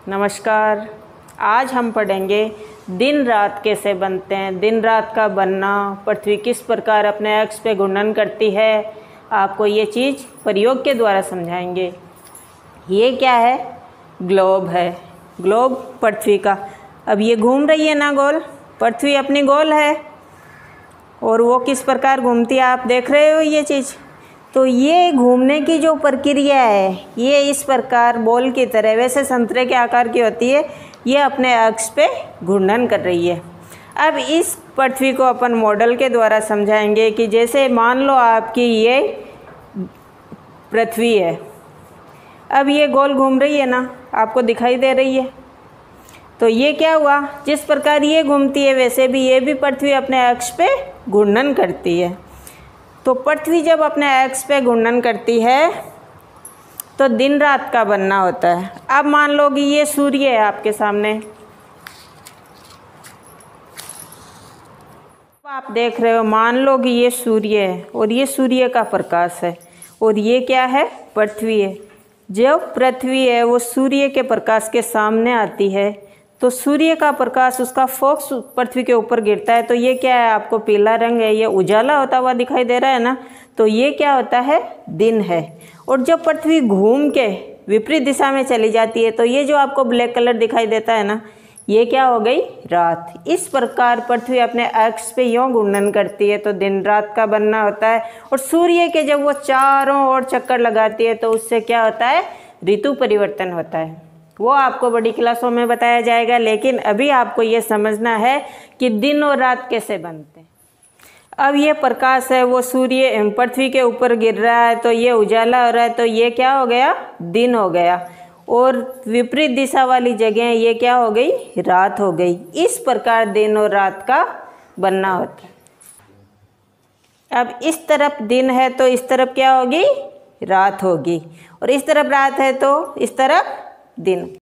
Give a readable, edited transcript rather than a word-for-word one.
नमस्कार। आज हम पढ़ेंगे दिन रात कैसे बनते हैं, दिन रात का बनना, पृथ्वी किस प्रकार अपने अक्ष पे घूर्णन करती है। आपको ये चीज़ प्रयोग के द्वारा समझाएंगे। ये क्या है? ग्लोब है। ग्लोब पृथ्वी का। अब ये घूम रही है ना गोल, पृथ्वी अपनी गोल है और वो किस प्रकार घूमती है आप देख रहे हो ये चीज़। तो ये घूमने की जो प्रक्रिया है ये इस प्रकार बॉल की तरह, वैसे संतरे के आकार की होती है, ये अपने अक्ष पे घूर्णन कर रही है। अब इस पृथ्वी को अपन मॉडल के द्वारा समझाएंगे कि जैसे मान लो आपकी ये पृथ्वी है, अब ये गोल घूम रही है ना, आपको दिखाई दे रही है। तो ये क्या हुआ, जिस प्रकार ये घूमती है वैसे भी ये भी पृथ्वी अपने अक्ष पे घूर्णन करती है। तो पृथ्वी जब अपने अक्ष पे घूर्णन करती है तो दिन रात का बनना होता है। अब मान लो कि ये सूर्य है आपके सामने, आप देख रहे हो, मान लो कि ये सूर्य है और ये सूर्य का प्रकाश है और ये क्या है? पृथ्वी है। जब पृथ्वी है वो सूर्य के प्रकाश के सामने आती है तो सूर्य का प्रकाश, उसका फोकस पृथ्वी के ऊपर गिरता है। तो ये क्या है? आपको पीला रंग है, ये उजाला होता हुआ दिखाई दे रहा है ना। तो ये क्या होता है? दिन है। और जब पृथ्वी घूम के विपरीत दिशा में चली जाती है तो ये जो आपको ब्लैक कलर दिखाई देता है ना, ये क्या हो गई? रात। इस प्रकार पृथ्वी अपने अक्ष पे यूँ घूर्णन करती है तो दिन रात का बनना होता है। और सूर्य के जब वो चारों ओर चक्कर लगाती है तो उससे क्या होता है? ऋतु परिवर्तन होता है। वो आपको बड़ी क्लासों में बताया जाएगा, लेकिन अभी आपको ये समझना है कि दिन और रात कैसे बनते हैं। अब ये प्रकाश है वो सूर्य पृथ्वी के ऊपर गिर रहा है तो ये उजाला हो रहा है, तो ये क्या हो गया? दिन हो गया। और विपरीत दिशा वाली जगह ये क्या हो गई? रात हो गई। इस प्रकार दिन और रात का बनना होता है। अब इस तरफ दिन है तो इस तरफ क्या होगी? रात होगी। और इस तरफ रात है तो इस तरफ दिन।